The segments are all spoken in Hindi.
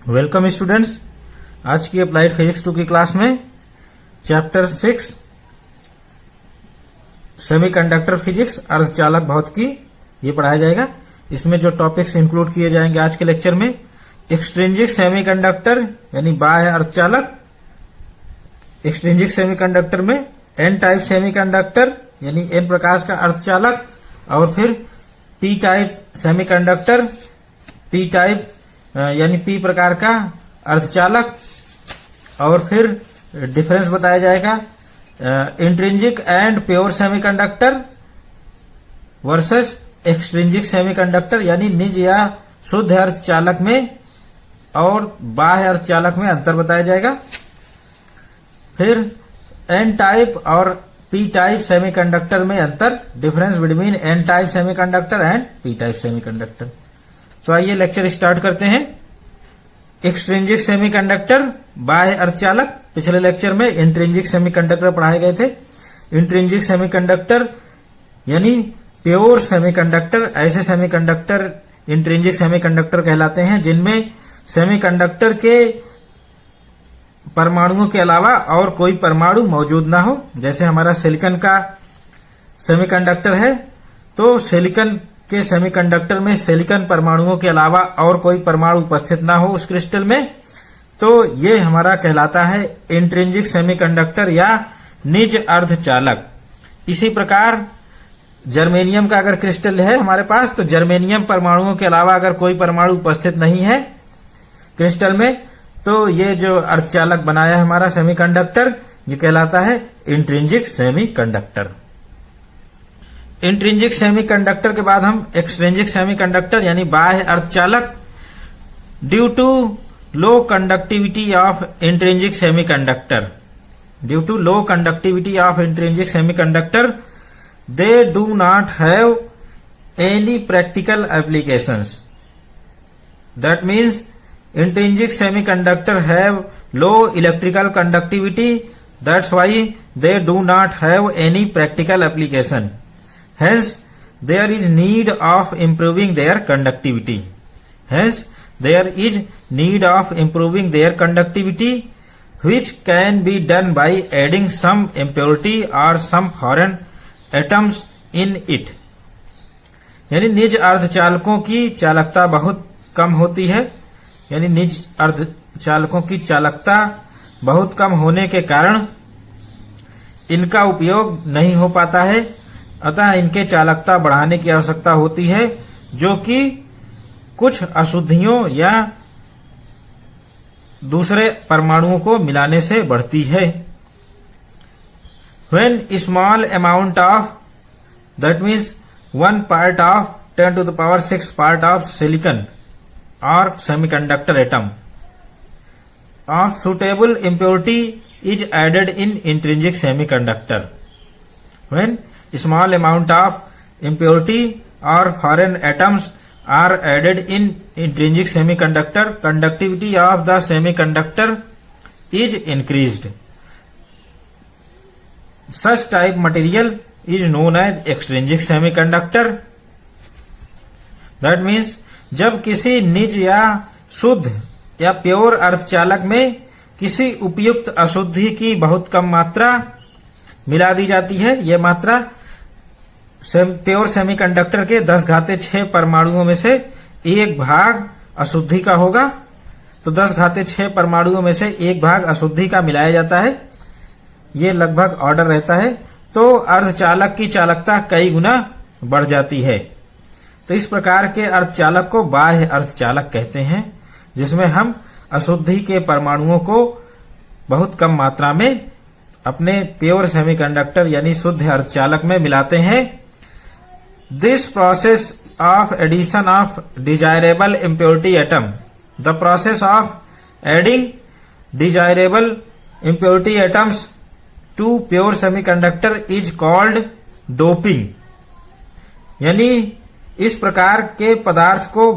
Welcome students. आज की अप्लाइड फिजिक्स 2 की क्लास में चैप्टर 6 सेमीकंडक्टर फिजिक्स अर्धचालक भौतिकी ये पढ़ाया जाएगा। इसमें जो टॉपिक्स इंक्लूड किए जाएंगे आज के लेक्चर में, एक्सट्रिंजिक सेमीकंडक्टर यानी बाह्य अर्धचालक, एक्सट्रिंजिक सेमीकंडक्टर में एन टाइप सेमीकंडक्टर यानी एन प्रकार का अर्धचालक, और फिर P type semiconductor, P type यानी पी प्रकार का अर्धचालक, और फिर डिफरेंस बताया जाएगा intrinsic and pure semiconductor versus extrinsic semiconductor यानी निज या शुद्ध अर्धचालक में और बाह्य अर्धचालक में अंतर बताया जाएगा। फिर एन टाइप और पी टाइप सेमीकंडक्टर में अंतर, difference between N type semiconductor and P type semiconductor. तो आइए लेक्चर स्टार्ट करते हैं। एक्सट्रिंजिक सेमीकंडक्टर बाह्य अर्धचालक, पिछले लेक्चर में इंट्रिंजिक सेमीकंडक्टर पढ़ाए गए थे। इंट्रिंजिक सेमीकंडक्टर यानी प्योर सेमीकंडक्टर, ऐसे सेमीकंडक्टर इंट्रिंजिक सेमीकंडक्टर कहलाते हैं जिनमें सेमीकंडक्टर के परमाणुओं के अलावा और कोई परमाणु मौजूद ना हो। जैसे हमारा सिलिकॉन का सेमीकंडक्टर है, तो सिलिकॉन के सेमीकंडक्टर में सिलिकॉन परमाणुओं के अलावा और कोई परमाणु उपस्थित ना हो उस क्रिस्टल में, तो ये हमारा कहलाता है इंट्रिंजिक सेमीकंडक्टर या निज अर्धचालक। इसी प्रकार जर्मेनियम का अगर क्रिस्टल है हमारे पास, तो जर्मेनियम परमाणुओं के अलावा अगर कोई परमाणु उपस्थित नहीं है क्रिस्टल में, तो ये जो अर्धचालक बनाया है हमारा सेमीकंडक्टर, ये कहलाता है इंट्रिंजिक सेमीकंडक्टर। इंट्रिंजिक सेमीकंडक्टर के बाद हम एक्सट्रिंजिक सेमीकंडक्टर यानी बाह्य अर्धचालक। Due to low conductivity of intrinsic semiconductor, due to low conductivity of intrinsic semiconductor, they do not have any practical applications. That means intrinsic semiconductor have low electrical conductivity, that's why they do not have any practical application. Hence there is need of improving their conductivity. Hence there is need of improving their conductivity, which can be done by adding some impurity or some foreign atoms in it. यानी निज अर्धचालकों की चालकता बहुत कम होती है, यानी निज अर्धचालकों की चालकता बहुत कम होने के कारण इनका उपयोग नहीं हो पाता है, अतः इनके चालकता बढ़ाने की आवश्यकता होती है, जो कि कुछ अशुद्धियों या दूसरे परमाणुओं को मिलाने से बढ़ती है। When small amount of, that means 1 part of 10 to the power 6 part of silicon or semiconductor atom of suitable impurity is added in intrinsic semiconductor. When small amount of impurity or foreign atoms are added in intrinsic semiconductor, conductivity of the semiconductor is increased. Such type material is known as extrinsic semiconductor. That means जब किसी निज या शुद्ध या प्योर अर्धचालक में किसी उपयुक्त अशुद्धि की बहुत कम मात्रा मिला दी जाती है, यह मात्रा प्योर सेमीकंडक्टर के 10⁻6 परमाणुओं में से एक भाग अशुद्धि का होगा, तो 10⁻6 परमाणुओं में से एक भाग अशुद्धि का मिलाया जाता है, ये लगभग ऑर्डर रहता है, तो अर्धचालक की चालकता कई गुना बढ़ जाती है। तो इस प्रकार के अर्धचालक को बाह्य अर्धचालक कहते हैं, जिसमें हम अशुद्धि के परमाणुओं को बहुत कम मात्रा में अपने प्योर सेमीकंडक्टर यानी शुद्ध अर्धचालक में मिलाते हैं। This process of addition of desirable impurity atom, the process of adding desirable impurity atoms to pure semiconductor is called doping. यानी इस प्रकार के पदार्थ को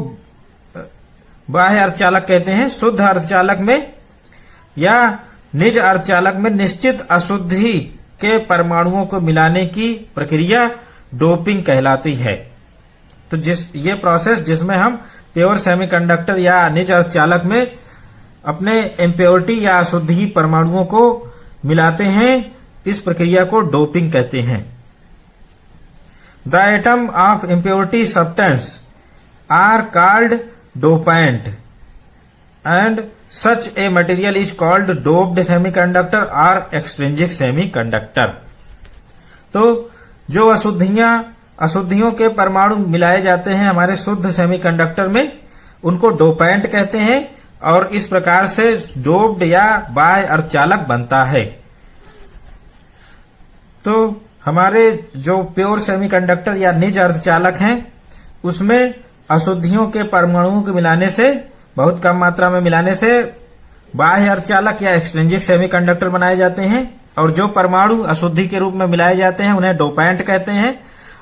बाह्य अर्धचालक कहते हैं। शुद्ध अर्धचालक में या निज अर्धचालक में निश्चित अशुद्धि के परमाणुओं को मिलाने की प्रक्रिया डोपिंग कहलाती है। तो ये प्रोसेस जिसमें हम प्योर सेमीकंडक्टर या निज अर्धचालक में अपने इम्प्योरिटी या अशुद्धि परमाणुओं को मिलाते हैं। इस प्रक्रिया को डोपिंग कहते हैं। The atom of impurity substance are called dopant and such a material is called doped semiconductor और एक्सट्रिंसिक सेमीकंडक्टर। तो जो अशुद्धियों के परमाणु मिलाए जाते हैं हमारे शुद्ध सेमीकंडक्टर में, उनको डोपेंट कहते हैं और इस प्रकार से डोप्ड या बाह्य अर्धचालक बनता है। तो हमारे जो प्योर सेमीकंडक्टर या निज अर्धचालक हैं, उसमें अशुद्धियों के परमाणुओं को मिलाने से, बहुत कम मात्रा में मिलाने से बाह्य अर्धचालक या एक्सट्रिंसिक सेमीकंडक्टर बनाए जाते हैं, और जो परमाणु अशुद्धि के रूप में मिलाए जाते हैं उन्हें डोपेंट कहते हैं।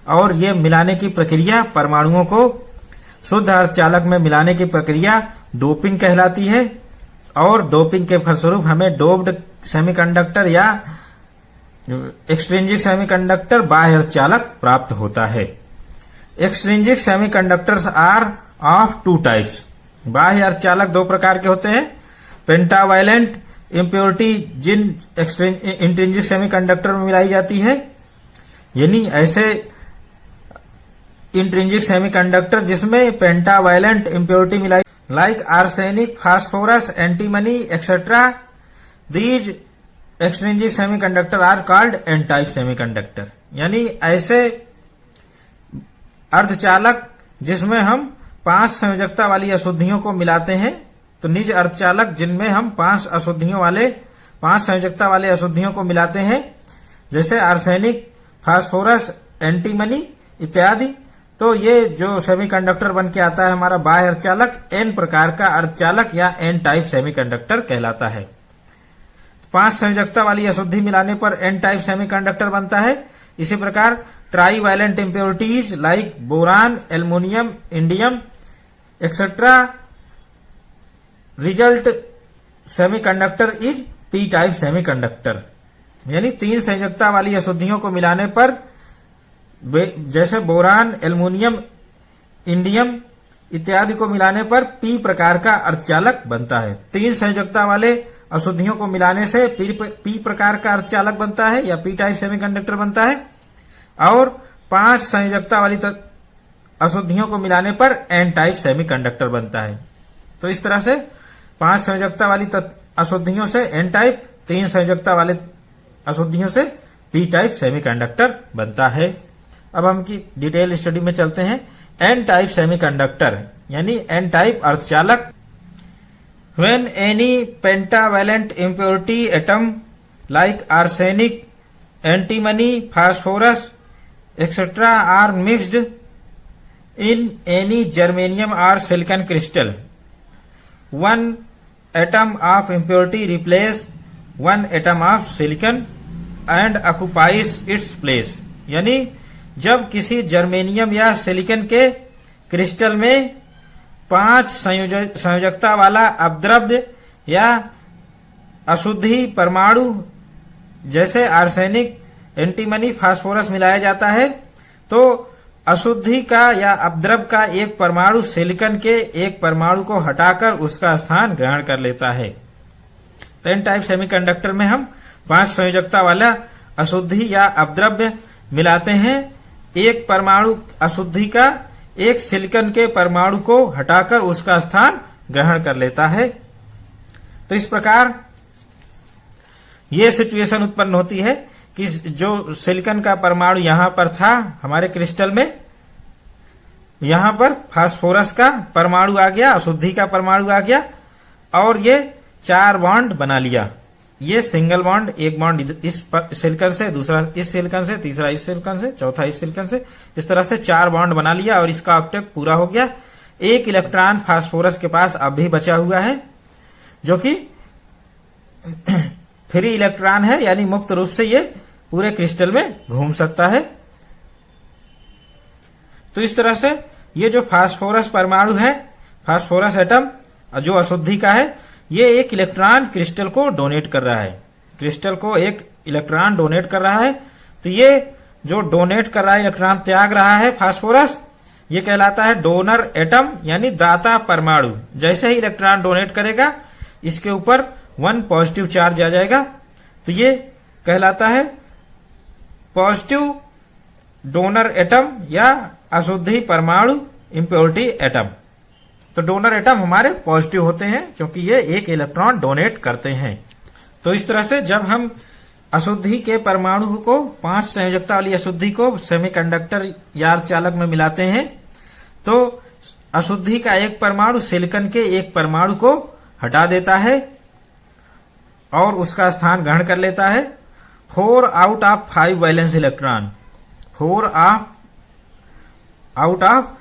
और ये मिलाने की प्रक्रिया, परमाणुओं को शुद्ध अर्धचालक में मिलाने की प्रक्रिया डोपिंग कहलाती है। और डोपिंग के फलस्वरूप हमें डोप्ड सेमीकंडक्टर या एक्सट्रिंसिक सेमीकंडक्टर बाह्य अर्धचालक प्राप्त होता है। Extrinsic semiconductors are of two types. बाह्य अर्धचालक दो प्रकार के होते हैं। पेंटावैलेंट इम्प्योरिटी जिन इंट्रिंसिक सेमीकंडक्टर में मिलाई जाती है, यानी ऐसे इंट्रिंसिक सेमीकंडक्टर जिसमें पेंटावैलेंट इम्प्योरिटी मिलाई, like arsenic, phosphorus, antimony etcetera. These extrinsic semiconductor are called N type semiconductor. यानी ऐसे अर्धचालक जिसमें हम 5 संयोजकता वाली अशुद्धियों को मिलाते हैं। तो निज अर्धचालक जिनमें हम 5 संयोजकता वाले अशुद्धियों को मिलाते हैं, जैसे आर्सेनिक, फास्फोरस, एंटीमनी इत्यादि। तो ये जो सेमीकंडक्टर बन के आता है हमारा बाह्य अर्धचालक, एन प्रकार का अर्धचालक या एन टाइप सेमीकंडक्टर कहलाता है। 5 संयोजकता वाली अशुद्धि मिलाने पर एन टाइप सेमीकंडक्टर बनता है। इसी प्रकार trivalent impurities like boron, aluminium, indium etcetera result semiconductor is P type semiconductor. यानी 3 संयोजकता वाली अशुद्धियों को मिलाने पर, जैसे बोरान, एल्युमिनियम, इंडियम इत्यादि को मिलाने पर पी प्रकार का अर्धचालक बनता है। 3 संयोजकता वाले अशुद्धियों को मिलाने से पी प्रकार का अर्धचालक बनता है या पी टाइप सेमीकंडक्टर बनता है। और 5 संयोजकता वाली अशुद्धियों को मिलाने पर एन टाइप सेमीकंडक्टर बनता है। तो इस तरह से 5 संयोजकता वाली अशुद्धियों से एन टाइप, 3 संयोजकता वाले अशुद्धियों से पी टाइप सेमीकंडक्टर बनता है। अब हम की डिटेल स्टडी में चलते हैं। एन टाइप सेमीकंडक्टर यानी एन टाइप अर्धचालक। When any pentavalent impurity atom like arsenic, antimony, phosphorus, etc. are mixed in any germanium or silicon crystal, one atom of impurity replaces one atom of silicon and occupies its place। यानी जब किसी जर्मेनियम या सिलिकन के क्रिस्टल में 5 संयोजकता वाला अपद्रव्य या अशुद्धि परमाणु जैसे आर्सेनिक, एंटीमनी, फास्फोरस मिलाया जाता है, तो अशुद्धि का या अपद्रव्य का एक परमाणु सिलिकन के एक परमाणु को हटाकर उसका स्थान ग्रहण कर लेता है। तो एन टाइप सेमीकंडक्टर में हम 5 संयोजकता वाला अशुद्धि या अपद्रव्य मिलाते हैं। एक परमाणु अशुद्धि का एक सिलिकन के परमाणु को हटाकर उसका स्थान ग्रहण कर लेता है। तो इस प्रकार यह सिचुएशन उत्पन्न होती है कि जो सिलिकन का परमाणु यहां पर था हमारे क्रिस्टल में, यहां पर फास्फोरस का परमाणु आ गया, अशुद्धि का परमाणु आ गया और ये 4 बॉन्ड बना लिया। ये सिंगल बॉन्ड, एक बॉन्ड इस सिलिकन से, दूसरा इस सिलिकन से, तीसरा इस सिलिकन से, चौथा इस सिलिकन से, इस तरह से 4 बॉन्ड बना लिया और इसका ऑक्टेट पूरा हो गया। एक इलेक्ट्रॉन फास्फोरस के पास अब भी बचा हुआ है जो कि फ्री इलेक्ट्रॉन है, यानी मुक्त रूप से ये पूरे क्रिस्टल में घूम सकता है। तो इस तरह से ये जो फास्फोरस परमाणु है, फास्फोरस एटम जो अशुद्धि का है, ये एक इलेक्ट्रॉन क्रिस्टल को डोनेट कर रहा है, क्रिस्टल को एक इलेक्ट्रॉन डोनेट कर रहा है। तो ये जो डोनेट कर रहा है, इलेक्ट्रॉन त्याग रहा है फास्फोरस, ये कहलाता है डोनर एटम यानी दाता परमाणु। जैसे ही इलेक्ट्रॉन डोनेट करेगा इसके ऊपर 1 पॉजिटिव चार्ज आ जाएगा, तो ये कहलाता है पॉजिटिव डोनर एटम या अशुद्धि परमाणु इम्प्योरिटी एटम। तो डोनर एटम हमारे पॉजिटिव होते हैं क्योंकि ये एक इलेक्ट्रॉन डोनेट करते हैं। तो इस तरह से जब हम अशुद्धि के परमाणु को 5 संयोजकता वाली अशुद्धि को सेमीकंडक्टर या अर्धचालक में मिलाते हैं तो अशुद्धि का एक परमाणु सिलिकॉन के एक परमाणु को हटा देता है और उसका स्थान ग्रहण कर लेता है। 4 out of 5 valence electron, 4 out of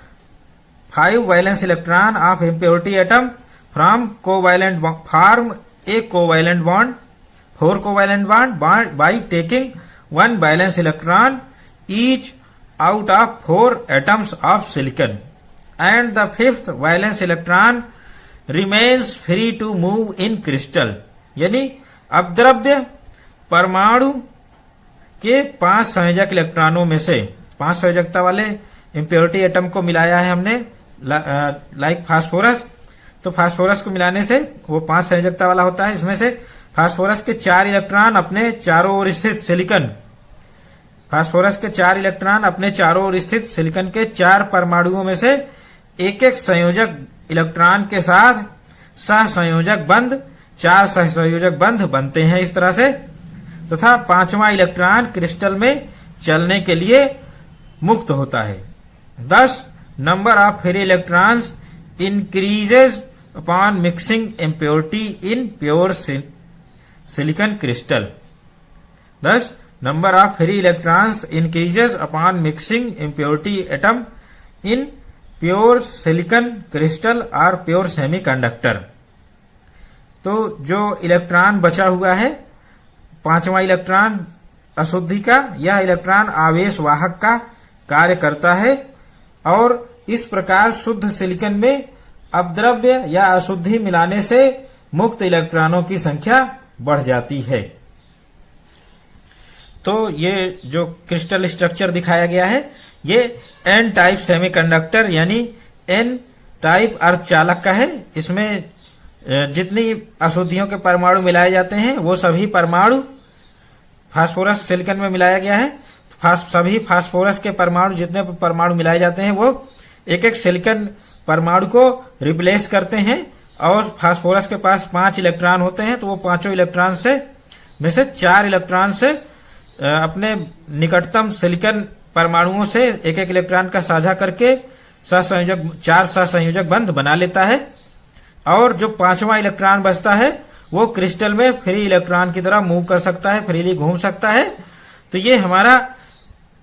5 valence electron of impurity atom from covalent form A covalent bond, 4 covalent bond by taking 1 valence electron each out of 4 atoms of silicon, and the 5th valence electron remains free to move in crystal। यानी अपद्रव्य परमाणु के 5 संयोजक इलेक्ट्रॉनों में से 5 संयोजकता वाले इम्प्योरिटी एटम को मिलाया है हमने, लाइक फास्फोरस। तो फास्फोरस को मिलाने से वो 5 संयोजकता वाला होता है। इसमें से फास्फोरस के 4 इलेक्ट्रॉन अपने चारों ओर स्थित सिलिकॉन, फास्फोरस के 4 इलेक्ट्रॉन अपने चारों ओर स्थित सिलिकॉन के 4 परमाणुओं में से एक एक संयोजक इलेक्ट्रॉन के साथ सहसंयोजक बंध, 4 सहसंयोजक बंध बनते हैं इस तरह से, तथा 5वां इलेक्ट्रॉन क्रिस्टल में चलने के लिए मुक्त होता है। Thus number of free electrons increases upon mixing impurity in pure silicon crystal। Thus, number of free electrons increases upon mixing impurity atom in pure silicon crystal or pure semiconductor। तो जो इलेक्ट्रॉन बचा हुआ है 5वां इलेक्ट्रॉन अशुद्धि का, यह इलेक्ट्रॉन आवेश वाहक का कार्य करता है और इस प्रकार शुद्ध सिलिकॉन में अपद्रव्य या अशुद्धि मिलाने से मुक्त इलेक्ट्रॉनों की संख्या बढ़ जाती है। तो ये जो क्रिस्टल स्ट्रक्चर दिखाया गया है ये एन टाइप सेमीकंडक्टर यानी एन टाइप अर्धचालक का है। इसमें जितनी अशुद्धियों के परमाणु मिलाए जाते हैं वो सभी परमाणु फास्फोरस सिलिकॉन में मिलाया गया है। सभी फास्फोरस के परमाणु जितने परमाणु मिलाए जाते हैं वो एक एक सिलिकॉन परमाणु को रिप्लेस करते हैं और फास्फोरस के पास 5 इलेक्ट्रॉन होते हैं तो वो 5 इलेक्ट्रॉन से में से 4 इलेक्ट्रॉन से अपने निकटतम सिलिकॉन परमाणुओं से एक एक इलेक्ट्रॉन का साझा करके 4 सहसंयोजक बंध बना लेता है और जो 5वां इलेक्ट्रॉन बचता है वो क्रिस्टल में फ्री इलेक्ट्रॉन की तरह मूव कर सकता है, फ्रीली घूम सकता है। तो ये हमारा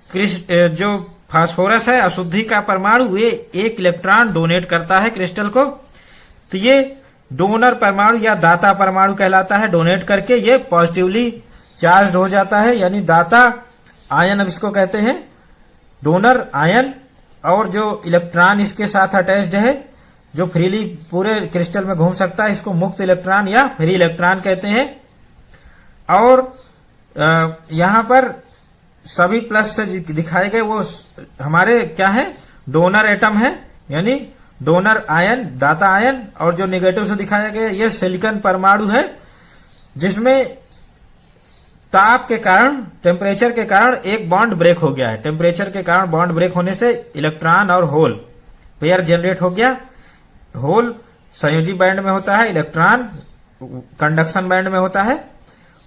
जो फास्फोरस है अशुद्धि का परमाणु ये 1 इलेक्ट्रॉन डोनेट करता है क्रिस्टल को, तो ये डोनर परमाणु या दाता परमाणु कहलाता है। डोनेट करके ये पॉजिटिवली चार्ज हो जाता है यानी दाता आयन, अब इसको कहते हैं डोनर आयन। और जो इलेक्ट्रॉन इसके साथ अटैच्ड है जो फ्रीली पूरे क्रिस्टल में घूम सकता है इसको मुक्त इलेक्ट्रॉन या फ्री इलेक्ट्रॉन कहते हैं। और यहां पर सभी प्लस से दिखाए गए वो हमारे क्या है, डोनर एटम है यानी डोनर आयन, दाता आयन। और जो नेगेटिव से दिखाया गया ये सिलिकॉन परमाणु है जिसमें ताप के कारण, टेम्परेचर के कारण एक बॉन्ड ब्रेक हो गया है। टेम्परेचर के कारण बॉन्ड ब्रेक होने से इलेक्ट्रॉन और होल पेयर जनरेट हो गया। होल संयोजी बैंड में होता है, इलेक्ट्रॉन कंडक्शन बैंड में होता है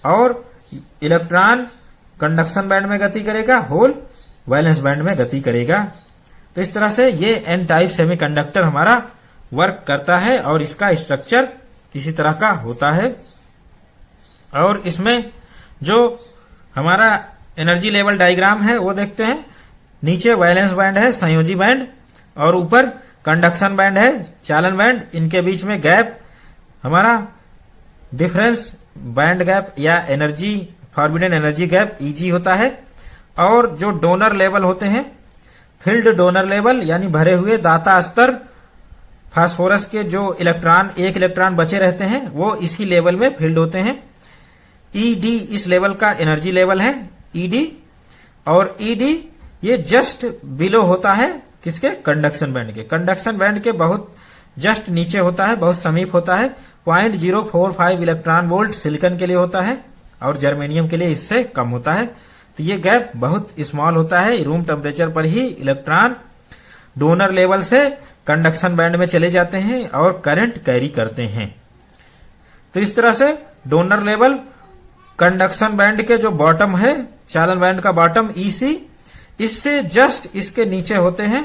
और इलेक्ट्रॉन कंडक्शन बैंड में गति करेगा, होल वैलेंस बैंड में गति करेगा। तो इस तरह से ये एन टाइप सेमीकंडक्टर हमारा वर्क करता है और इसका स्ट्रक्चर इसी तरह का होता है। और इसमें जो हमारा एनर्जी लेवल डायग्राम है वो देखते हैं। नीचे वैलेंस बैंड है, संयोजी बैंड, और ऊपर कंडक्शन बैंड है, चालन बैंड। इनके बीच में गैप हमारा डिफरेंस बैंड गैप या energy forbidden energy gap easy होता है। और जो डोनर लेवल होते हैं, फिल्ड डोनर लेवल यानी भरे हुए दाता स्तर, फास्फोरस के जो इलेक्ट्रॉन 1 इलेक्ट्रॉन बचे रहते हैं वो इसी लेवल में फिल्ड होते हैं। ईडी इस लेवल का एनर्जी लेवल है, ईडी। और ईडी ये जस्ट बिलो होता है किसके, कंडक्शन बैंड के। कंडक्शन बैंड के बहुत जस्ट नीचे होता है, बहुत समीप होता है। 0.045 इलेक्ट्रॉन वोल्ट सिलिकॉन के लिए होता है और जर्मेनियम के लिए इससे कम होता है। तो ये गैप बहुत स्मॉल होता है। रूम टेम्परेचर पर ही इलेक्ट्रॉन डोनर लेवल से कंडक्शन बैंड में चले जाते हैं और करंट कैरी करते हैं। तो इस तरह से डोनर लेवल कंडक्शन बैंड के जो बॉटम है, चालन बैंड का बॉटम ईसी, इससे जस्ट इसके नीचे होते हैं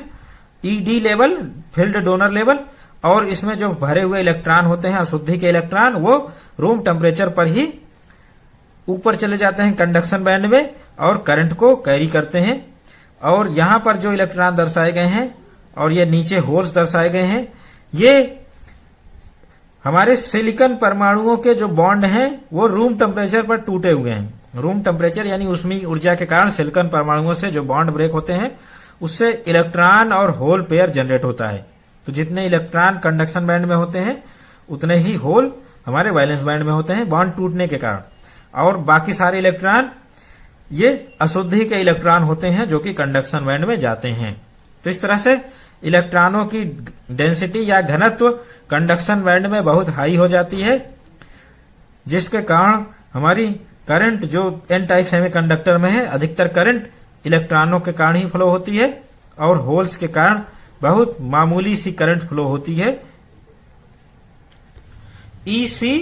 ED level, field donor level, और इसमें जो भरे हुए इलेक्ट्रॉन होते हैं, अशुद्धि के इलेक्ट्रॉन, वो रूम टेम्परेचर पर ही ऊपर चले जाते हैं कंडक्शन बैंड में और करंट को कैरी करते हैं। और यहां पर जो इलेक्ट्रॉन दर्शाए गए हैं और ये नीचे होल्स दर्शाए गए हैं, ये हमारे सिलिकॉन परमाणुओं के जो बॉन्ड हैं वो रूम टेम्परेचर पर टूटे हुए हैं। रूम टेम्परेचर यानी ऊष्मीय ऊर्जा के कारण सिलिकॉन परमाणुओं से जो बॉन्ड ब्रेक होते हैं उससे इलेक्ट्रॉन और होल पेयर जनरेट होता है। तो जितने इलेक्ट्रॉन कंडक्शन बैंड में होते हैं उतने ही होल हमारे वैलेंस बैंड में होते हैं बॉन्ड टूटने के कारण, और बाकी सारे इलेक्ट्रॉन ये अशुद्धि के इलेक्ट्रॉन होते हैं जो कि कंडक्शन बैंड में जाते हैं। तो इस तरह से इलेक्ट्रॉनों की डेंसिटी या घनत्व कंडक्शन बैंड में बहुत हाई हो जाती है, जिसके कारण हमारी करंट जो एन टाइप सेमीकंडक्टर में है, अधिकतर करंट इलेक्ट्रॉनों के कारण ही फ्लो होती है और होल्स के कारण बहुत मामूली सी करंट फ्लो होती है। EC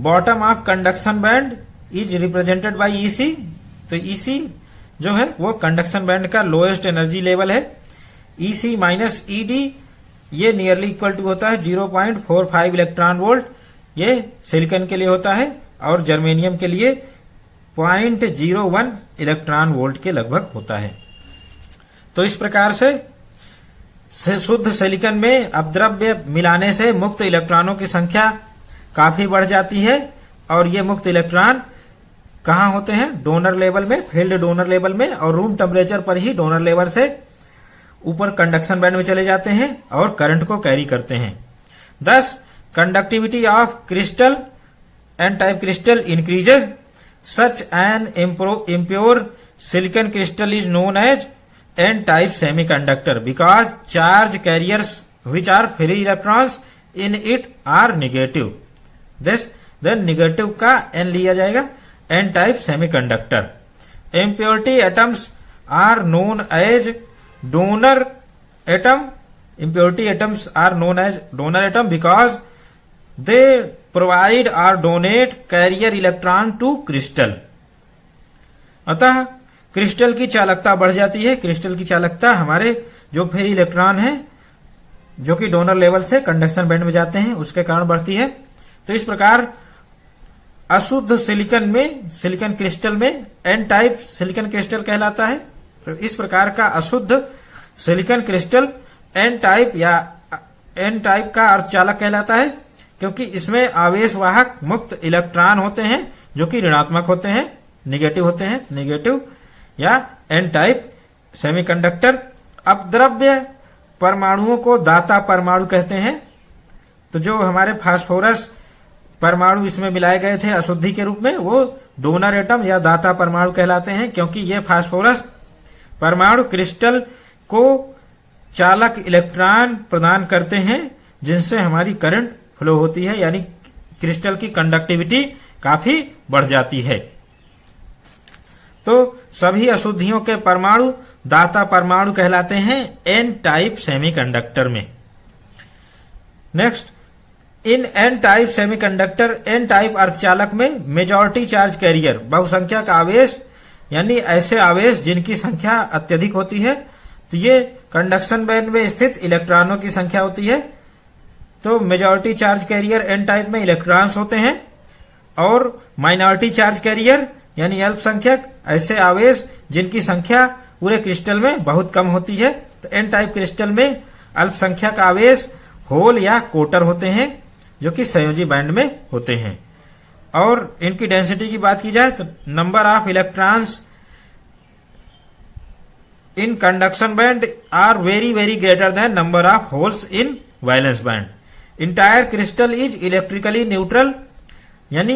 bottom of conduction band is represented by EC. तो ईसी जो है वो कंडक्शन बैंड का लोएस्ट एनर्जी लेवल है। ईसी माइनस ईडी ये नियरली इक्वल टू होता है 0.45 इलेक्ट्रॉन वोल्ट, ये सिलिकॉन के लिए होता है और जर्मेनियम के लिए 0.01 इलेक्ट्रॉन वोल्ट के लगभग होता है। तो इस प्रकार से शुद्ध सिलिकॉन में अपद्रव्य मिलाने से मुक्त इलेक्ट्रॉनों की संख्या काफी बढ़ जाती है और ये मुक्त इलेक्ट्रॉन कहाँ होते हैं? डोनर लेवल में, फील्ड डोनर लेवल में, और रूम टेम्परेचर पर ही डोनर लेवल से ऊपर कंडक्शन बैंड में चले जाते हैं और करंट को कैरी करते हैं। Thus, conductivity of crystal, N-type crystal increases. Such an impure silicon crystal is known as N-type semiconductor because charge carriers which are free electrons in it are negative. Then negative का N लिया जाएगा, N-type semiconductor. Impurity atoms are known as donor atom. Impurity atoms are known as donor atom because they provide or donate carrier electron to crystal. अतः क्रिस्टल की चालकता बढ़ जाती है। क्रिस्टल की चालकता हमारे जो फ्री इलेक्ट्रॉन है जो कि डोनर लेवल से कंडक्शन बैंड में जाते हैं उसके कारण बढ़ती है। तो इस प्रकार अशुद्ध सिलिकॉन में, सिलिकॉन क्रिस्टल में एन टाइप सिलिकॉन क्रिस्टल कहलाता है। तो इस प्रकार का अशुद्ध सिलिकॉन क्रिस्टल एन टाइप या एन टाइप का अर्धचालक कहलाता है क्योंकि इसमें आवेशवाहक मुक्त इलेक्ट्रॉन होते हैं जो कि ऋणात्मक होते हैं, निगेटिव होते हैं, निगेटिव या एन टाइप सेमीकंडक्टर। अपद्रव्य परमाणुओं को दाता परमाणु कहते हैं। तो जो हमारे फास्फोरस परमाणु इसमें मिलाए गए थे अशुद्धि के रूप में, वो डोनर एटम या दाता परमाणु कहलाते हैं क्योंकि ये फास्फोरस परमाणु क्रिस्टल को चालक इलेक्ट्रॉन प्रदान करते हैं जिनसे हमारी करंट फ्लो होती है, यानी क्रिस्टल की कंडक्टिविटी काफी बढ़ जाती है। तो सभी अशुद्धियों के परमाणु दाता परमाणु कहलाते हैं एन टाइप सेमीकंडक्टर में। Next, in N type semiconductor, N type अर्धचालक में मेजॉरिटी चार्ज कैरियर, बहुसंख्यक आवेश यानी ऐसे आवेश जिनकी संख्या अत्यधिक होती है, तो ये कंडक्शन बैंड में स्थित इलेक्ट्रॉनों की संख्या होती है। तो majority charge carrier N type में इलेक्ट्रॉन्स होते हैं और माइनॉरिटी चार्ज कैरियर यानी अल्पसंख्यक ऐसे आवेश जिनकी संख्या पूरे क्रिस्टल में बहुत कम होती है। तो एन टाइप क्रिस्टल में अल्पसंख्यक आवेश होल या कोटर होते हैं जो कि संयोजी बैंड में होते हैं। और इनकी डेंसिटी की बात की जाए तो number of electrons in conduction band are very very greater than number of holes in valence band. Entire crystal is electrically neutral, यानी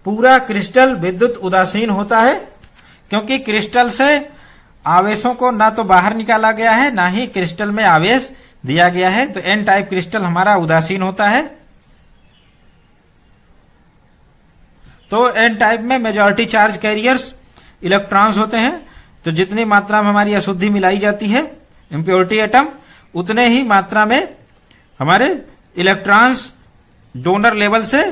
पूरा क्रिस्टल विद्युत उदासीन होता है क्योंकि क्रिस्टल से आवेशों को ना तो बाहर निकाला गया है ना ही क्रिस्टल में आवेश दिया गया है। तो एन टाइप क्रिस्टल हमारा उदासीन होता है। तो एन टाइप में मेजॉरिटी चार्ज कैरियर्स इलेक्ट्रॉन्स होते हैं। तो जितनी मात्रा में हमारी अशुद्धि मिलाई जाती है इम्प्योरिटी एटम, उतने ही मात्रा में हमारे इलेक्ट्रॉन्स डोनर लेवल से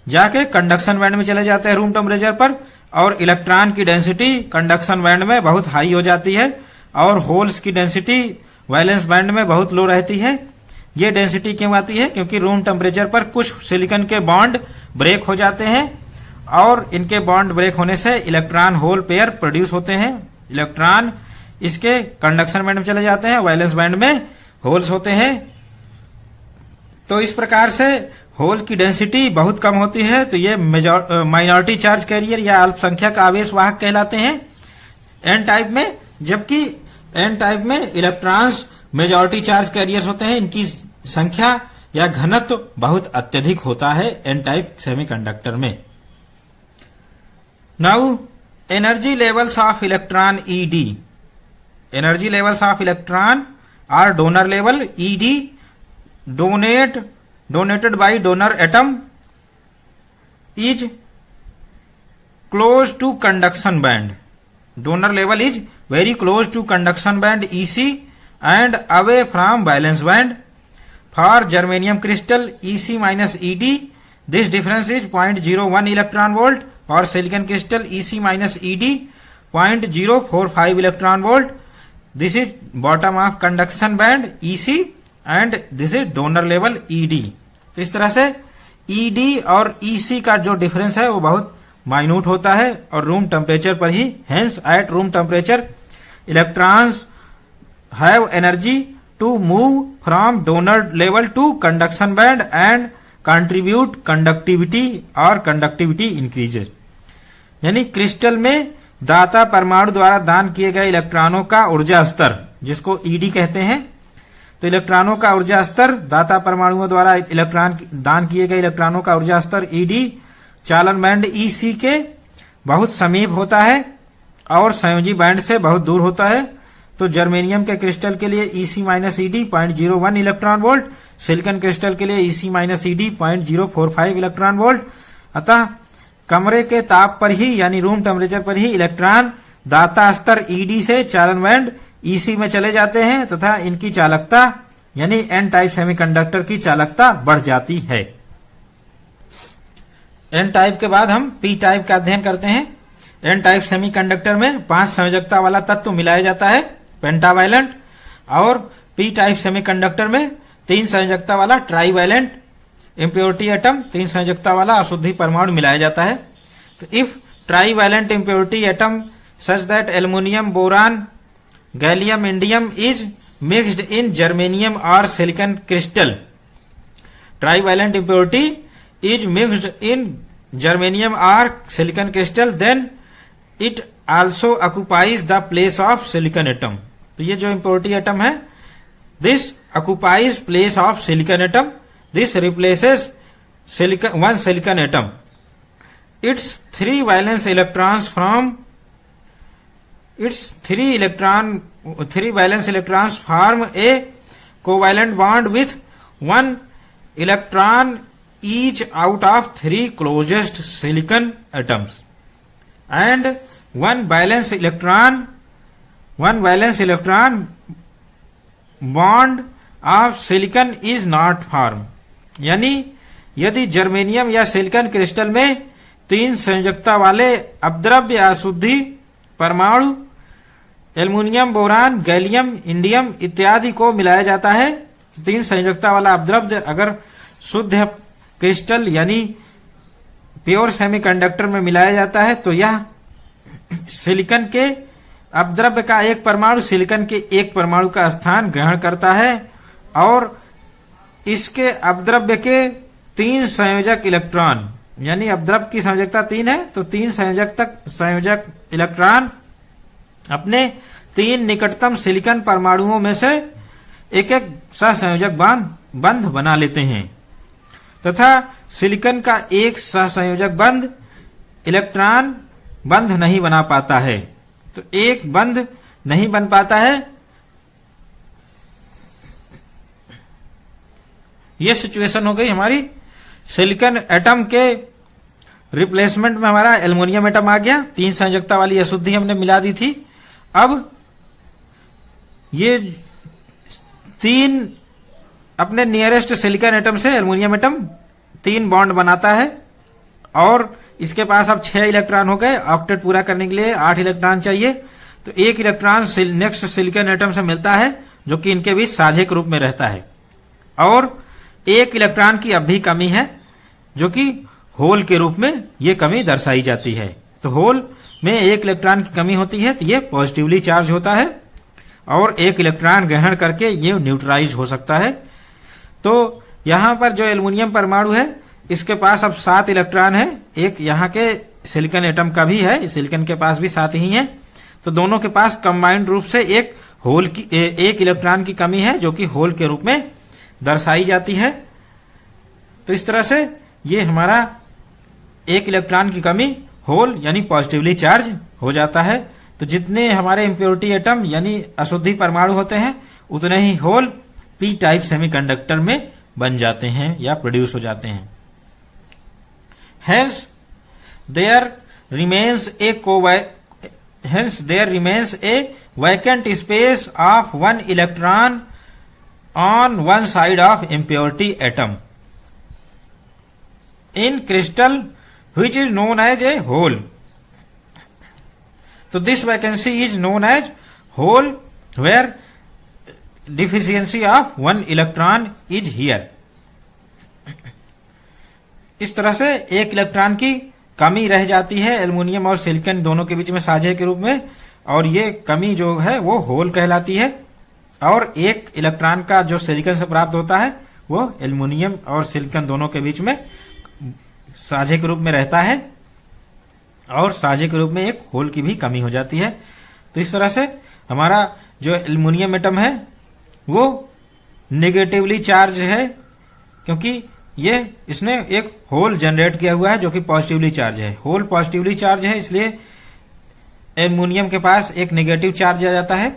जाके कंडक्शन बैंड में चले जाते हैं रूम टेम्परेचर पर, और इलेक्ट्रॉन की डेंसिटी कंडक्शन बैंड में बहुत हाई हो जाती है और होल्स की डेंसिटी वैलेंस बैंड में बहुत लो रहती है। ये डेंसिटी क्यों आती है? क्योंकि रूम टेम्परेचर पर कुछ सिलिकॉन के बॉन्ड ब्रेक हो जाते हैं और इनके बॉन्ड ब्रेक होने से इलेक्ट्रॉन होल पेयर प्रोड्यूस होते हैं। इलेक्ट्रॉन इसके कंडक्शन बैंड में चले जाते हैं, वैलेंस बैंड में होल्स होते हैं। तो इस प्रकार से होल की डेंसिटी बहुत कम होती है, तो ये माइनॉरिटी चार्ज कैरियर या अल्पसंख्यक आवेश वाहक कहलाते हैं एन टाइप में। जबकि एन टाइप में इलेक्ट्रॉन्स मेजॉरिटी चार्ज कैरियर्स होते हैं, इनकी संख्या या घनत्व बहुत अत्यधिक होता है एन टाइप सेमीकंडक्टर में। Now energy levels of electron ED. Energy levels of electron are donor level ED donated by donor atom is close to conduction band. Donor level is very close to conduction band EC and away from valence band. For germanium crystal EC minus ED, this difference is 0.01 electron volt. For silicon crystal EC minus ED 0.045 electron volt. This is bottom of conduction band EC and this is donor level ED. तो इस तरह से ईडी और ईसी का जो डिफरेंस है वो बहुत माइन्यूट होता है और रूम टेम्परेचर पर ही, hence at room temperature electrons have energy to move from donor level to conduction band and contribute conductivity और कंडक्टिविटी इंक्रीजेस। यानी क्रिस्टल में दाता परमाणु द्वारा दान किए गए इलेक्ट्रॉनों का ऊर्जा स्तर, जिसको ईडी कहते हैं, तो इलेक्ट्रॉनों का ऊर्जा स्तर, दाता परमाणुओं द्वारा इलेक्ट्रॉन दान किए गए इलेक्ट्रॉनों का ऊर्जा स्तर ईडी चालन बैंड ईसी के बहुत समीप होता है और संयोजी बैंड से बहुत दूर होता है। तो जर्मेनियम के क्रिस्टल के लिए EC minus ED 0.01 electron volt, silicon crystal के लिए EC minus ED 0.045 electron volt. अतः कमरे के ताप पर ही यानी रूम टेम्परेचर पर ही इलेक्ट्रॉन दाता स्तर ईडी से चालन बैंड ईसी में चले जाते हैं तथा इनकी चालकता यानी एन टाइप सेमीकंडक्टर की चालकता बढ़ जाती है। एन टाइप के बाद हम पी टाइप का अध्ययन करते हैं। एन टाइप सेमीकंडक्टर में 5 संयोजकता वाला तत्व मिलाया जाता है पेंटावैलेंट, और पी टाइप सेमीकंडक्टर में 3 संयोजकता वाला ट्राईवैलेंट इम्प्योरिटी एटम, 3 संयोजकता वाला अशुद्धि परमाणु मिलाया जाता है। तो if trivalent impurity atom such that aluminium, boron, gallium, indium is mixed in germanium or silicon crystal. Trivalent impurity is mixed in germanium or silicon crystal, then it also occupies the place of silicon atom. तो ये जो impurity atom है, this occupies place of silicon atom. This replaces one silicon atom. Its 3 valence electrons from its 3 valence electrons form a covalent bond with 1 electron each out of 3 closest silicon atoms, and one valence electron bond of silicon is not formed. यानी यदि जर्मेनियम या सिलिकॉन क्रिस्टल में 3 संयोजकता वाले अपद्रव्य या अशुद्धि परमाणु एल्युमिनियम, बोरान, गैलियम, इंडियम इत्यादि को मिलाया जाता है, 3 संयोजकता वाला अपद्रव्य अगर शुद्ध क्रिस्टल यानी प्योर सेमीकंडक्टर में मिलाया जाता है तो यह सिलिकॉन के अपद्रव्य का एक परमाणु सिलिकॉन के एक परमाणु का स्थान ग्रहण करता है और इसके अपद्रव्य के 3 संयोजक इलेक्ट्रॉन, यानी अपद्रव्य की संयोजकता 3 है तो 3 संयोजक इलेक्ट्रॉन अपने 3 निकटतम सिलिकॉन परमाणुओं में से एक सहसंयोजक बंध बना लेते हैं तथा सिलिकॉन का एक सहसंयोजक बंध इलेक्ट्रॉन बंध नहीं बना पाता है। तो एक बंध नहीं बन पाता है। यह सिचुएशन हो गई हमारी सिलिकॉन एटम के रिप्लेसमेंट में हमारा एल्युमिनियम एटम आ गया, 3 संयोजकता वाली अशुद्धि हमने मिला दी थी। अब ये 3 अपने नियरेस्ट सिलिकॉन एटम से एल्युमिनियम एटम 3 बॉन्ड बनाता है और इसके पास अब 6 इलेक्ट्रॉन हो गए। ऑक्टेट पूरा करने के लिए 8 इलेक्ट्रॉन चाहिए, तो 1 इलेक्ट्रॉन नेक्स्ट सिलिकॉन एटम से मिलता है जो कि इनके बीच साझे के रूप में रहता है। और 1 इलेक्ट्रॉन की अब भी कमी है जो कि होल के रूप में ये कमी दर्शाई जाती है। तो होल में 1 इलेक्ट्रॉन की कमी होती है तो ये पॉजिटिवली चार्ज होता है और 1 इलेक्ट्रॉन ग्रहण करके ये न्यूट्रलाइज हो सकता है। तो यहां पर जो एल्युमिनियम परमाणु है इसके पास अब 7 इलेक्ट्रॉन है, एक यहाँ के सिलिकॉन एटम का भी है, सिलिकॉन के पास भी 7 ही है। तो दोनों के पास कंबाइंड रूप से एक इलेक्ट्रॉन की कमी है जो कि होल के रूप में दर्शाई जाती है। तो इस तरह से ये हमारा 1 इलेक्ट्रॉन की कमी होल यानी पॉजिटिवली चार्ज हो जाता है। तो जितने हमारे इम्प्योरिटी एटम यानी अशुद्धि परमाणु होते हैं उतने ही होल पी टाइप सेमीकंडक्टर में बन जाते हैं या प्रोड्यूस हो जाते हैं। Hence there remains a vacant space of 1 electron on one side of impurity atom in crystal which is known as a hole. So this vacancy is known as hole where deficiency of 1 electron is here. इस तरह से 1 इलेक्ट्रॉन की कमी रह जाती है एल्युमिनियम और सिलिकॉन दोनों के बीच में साझे के रूप में, और ये कमी जो है वो होल कहलाती है। और 1 इलेक्ट्रॉन का जो सिलिकॉन से प्राप्त होता है वो एल्युमिनियम और सिलिकॉन दोनों के बीच में साझे के रूप में रहता है और साझे के रूप में एक होल की भी कमी हो जाती है। तो इस तरह से हमारा जो एल्युमिनियम एटम है वो नेगेटिवली चार्ज है क्योंकि इसने एक होल जनरेट किया हुआ है जो कि पॉजिटिवली चार्ज है। होल पॉजिटिवली चार्ज है इसलिए एल्युमिनियम के पास एक नेगेटिव चार्ज आ जाता है।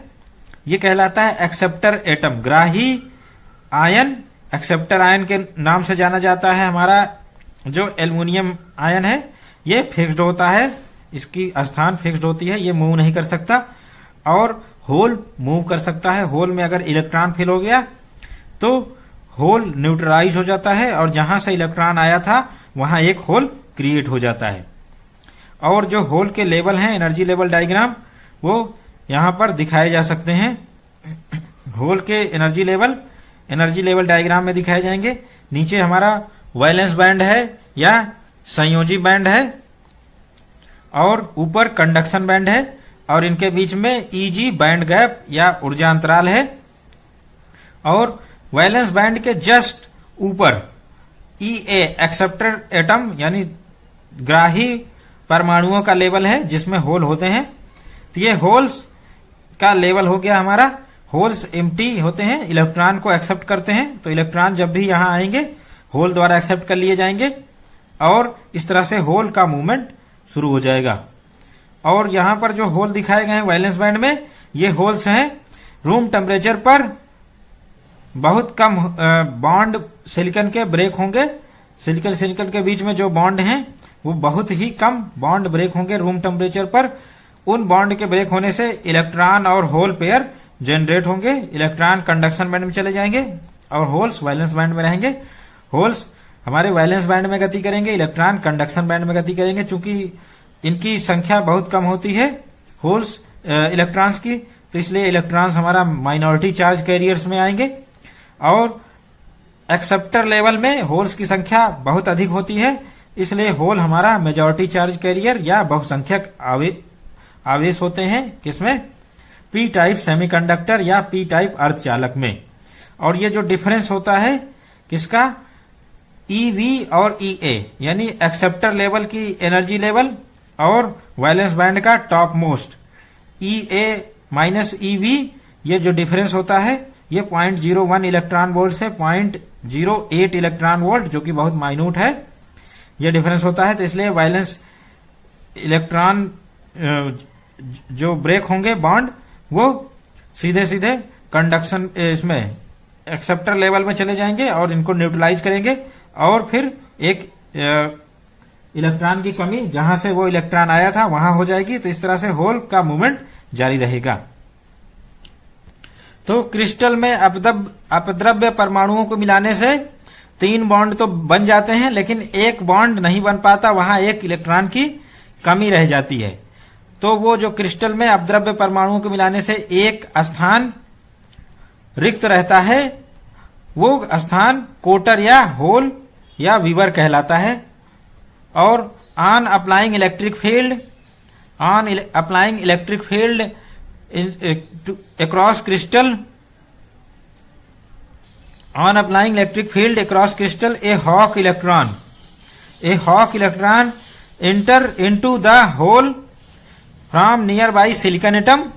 ये कहलाता है एक्सेप्टर एटम, ग्राही आयन। एक्सेप्टर आयन के नाम से जाना जाता है। हमारा जो एल्युमिनियम आयन है ये फिक्स्ड होता है, इसकी स्थान फिक्स्ड होती है, ये मूव नहीं कर सकता और होल मूव कर सकता है। होल में अगर इलेक्ट्रॉन फिल हो गया तो होल न्यूट्रलाइज हो जाता है और जहां से इलेक्ट्रॉन आया था वहां एक होल क्रिएट हो जाता है। और जो होल के लेवल हैं, एनर्जी लेवल डायग्राम, वो यहां पर दिखाए जा सकते हैं। होल के एनर्जी लेवल डायग्राम में दिखाए जाएंगे। नीचे हमारा वैलेंस बैंड है या संयोजी बैंड है और ऊपर कंडक्शन बैंड है और इनके बीच में ईजी बैंड गैप या ऊर्जा अंतराल है। और वैलेंस बैंड के जस्ट ऊपर ईए एक्सेप्टर एटम यानी ग्राही परमाणुओं का लेवल है जिसमें होल होते हैं। तो ये होल्स का लेवल हो गया हमारा। होल्स एम्प्टी होते हैं, इलेक्ट्रॉन को एक्सेप्ट करते हैं, तो इलेक्ट्रॉन जब भी यहां आएंगे होल द्वारा एक्सेप्ट कर लिए जाएंगे और इस तरह से होल का मूवमेंट शुरू हो जाएगा। और यहां पर जो होल दिखाए गए हैं वैलेंस बैंड में, ये होल्स हैं रूम टेम्परेचर पर बहुत कम बॉन्ड सिलिकॉन के ब्रेक होंगे। सिलिकॉन के बीच में जो बॉन्ड हैं वो बहुत ही कम बॉन्ड ब्रेक होंगे रूम टेम्परेचर पर। उन बॉन्ड के ब्रेक होने से इलेक्ट्रॉन और होल पेयर जनरेट होंगे। इलेक्ट्रॉन कंडक्शन बैंड में चले जाएंगे और होल्स वैलेंस बैंड में रहेंगे। होल्स हमारे वैलेंस बैंड में गति करेंगे, इलेक्ट्रॉन कंडक्शन बैंड में गति करेंगे। चूंकि इनकी संख्या बहुत कम होती है होल्स इलेक्ट्रॉन्स की, तो इसलिए इलेक्ट्रॉन्स हमारा माइनॉरिटी चार्ज कैरियर्स में आएंगे। और एक्सेप्टर लेवल में होल्स की संख्या बहुत अधिक होती है, इसलिए होल हमारा मेजॉरिटी चार्ज कैरियर या बहुसंख्यक आवेश होते हैं। किसमें? पी टाइप सेमीकंडक्टर या पी टाइप अर्धचालक में। और ये जो डिफरेंस होता है किसका? ईवी और ईए यानी एक्सेप्टर लेवल की एनर्जी लेवल और वैलेंस बैंड का टॉप मोस्ट ईए माइनस ईवी, ये जो डिफरेंस होता है ये 0.01 इलेक्ट्रॉन वोल्ट से 0.08 इलेक्ट्रॉन वोल्ट, जो कि बहुत माइन्यूट है, ये डिफरेंस होता है। तो इसलिए वैलेंस इलेक्ट्रॉन जो ब्रेक होंगे बॉन्ड वो सीधे सीधे कंडक्शन इसमें एक्सेप्टर लेवल में चले जाएंगे और इनको न्यूट्रलाइज करेंगे और फिर एक इलेक्ट्रॉन की कमी जहां से वो इलेक्ट्रॉन आया था वहां हो जाएगी। तो इस तरह से होल का मूवमेंट जारी रहेगा। तो क्रिस्टल में अपद्रव्य परमाणुओं को मिलाने से 3 बॉन्ड तो बन जाते हैं, लेकिन एक बॉन्ड नहीं बन पाता, वहां एक इलेक्ट्रॉन की कमी रह जाती है। तो वो जो क्रिस्टल में अपद्रव्य परमाणुओं को मिलाने से एक स्थान रिक्त रहता है, वो स्थान कोटर या होल या वीवर कहलाता है। और on applying electric field across crystal, on applying electric field across crystal, a Hawk electron enter into the hole from nearby silicon atom,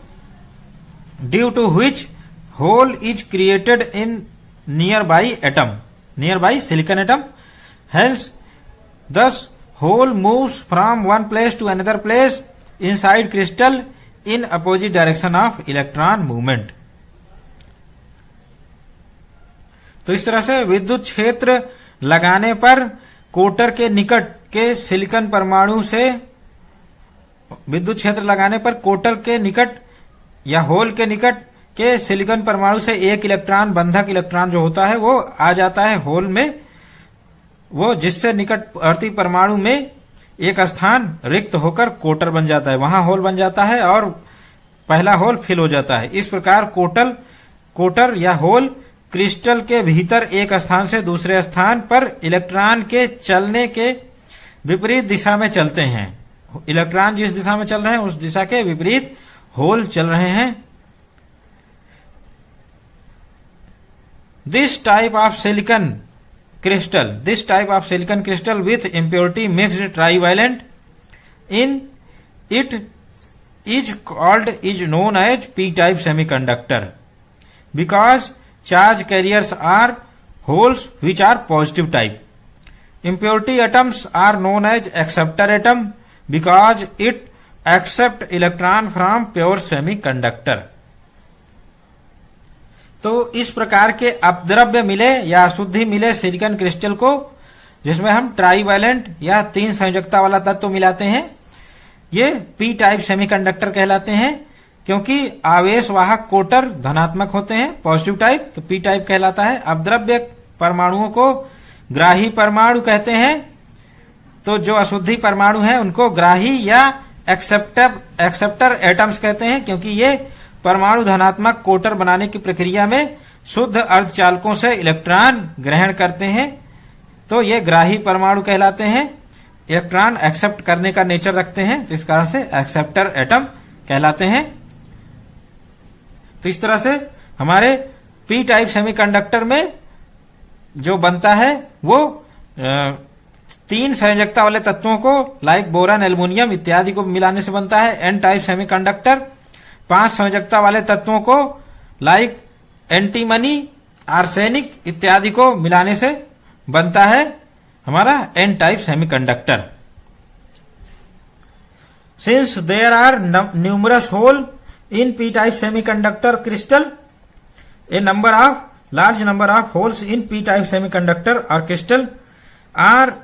due to which hole is created in nearby silicon atom. Hence, thus hole moves from one place to another place inside crystal in opposite direction of electron movement. तो इस तरह से विद्युत क्षेत्र लगाने पर कोटर के निकट के सिलिकॉन परमाणु से विद्युत क्षेत्र लगाने पर कोटर के निकट या होल के निकट के सिलिकॉन परमाणु से एक इलेक्ट्रॉन बंधक इलेक्ट्रॉन जो होता है वो आ जाता है होल में, वो जिससे निकटवर्ती परमाणु में एक स्थान रिक्त होकर कोटर बन जाता है, वहां होल बन जाता है और पहला होल फिल हो जाता है। इस प्रकार कोटर या होल क्रिस्टल के भीतर एक स्थान से दूसरे स्थान पर इलेक्ट्रॉन के चलने के विपरीत दिशा में चलते हैं। इलेक्ट्रॉन जिस दिशा में चल रहे हैं उस दिशा के विपरीत होल चल रहे हैं। This type of silicon crystal with impurity mixed trivalent in it is known as p-type semiconductor, because charge carriers are holes which are positive type. Impurity atoms are known as acceptor atom because it accept electron from pure semiconductor. तो इस प्रकार के अपद्रव्य मिले या अशुद्धि मिले सिलिकॉन क्रिस्टल को, जिसमें हम ट्राईवैलेंट या 3 संयोजकता वाला तत्व मिलाते हैं, ये पी टाइप सेमीकंडक्टर कहलाते हैं, क्योंकि आवेश वाहक कोटर धनात्मक होते हैं, पॉजिटिव टाइप, तो पी टाइप कहलाता है। अपद्रव्य परमाणुओं को ग्राही परमाणु कहते हैं, तो जो अशुद्धि परमाणु हैं उनको ग्राही या एक्सेप्टर एटम्स कहते हैं, क्योंकि ये परमाणु धनात्मक कोटर बनाने की प्रक्रिया में शुद्ध अर्धचालकों से इलेक्ट्रॉन ग्रहण करते हैं, तो ये ग्राही परमाणु कहलाते हैं। इलेक्ट्रॉन एक्सेप्ट करने का नेचर रखते हैं, तो इस कारण से एक्सेप्टर एटम कहलाते हैं। तो इस तरह से हमारे पी टाइप सेमीकंडक्टर में जो बनता है वो 3 संयोजकता वाले तत्वों को लाइक बोरान, एल्युमिनियम इत्यादि को मिलाने से बनता है एन टाइप सेमीकंडक्टर। 5 संयोजकता वाले तत्वों को लाइक एंटीमनी, आर्सेनिक इत्यादि को मिलाने से बनता है हमारा N type semiconductor. Since there are numerous hole in P type semiconductor crystal, a large number of holes in p type semiconductor or crystal are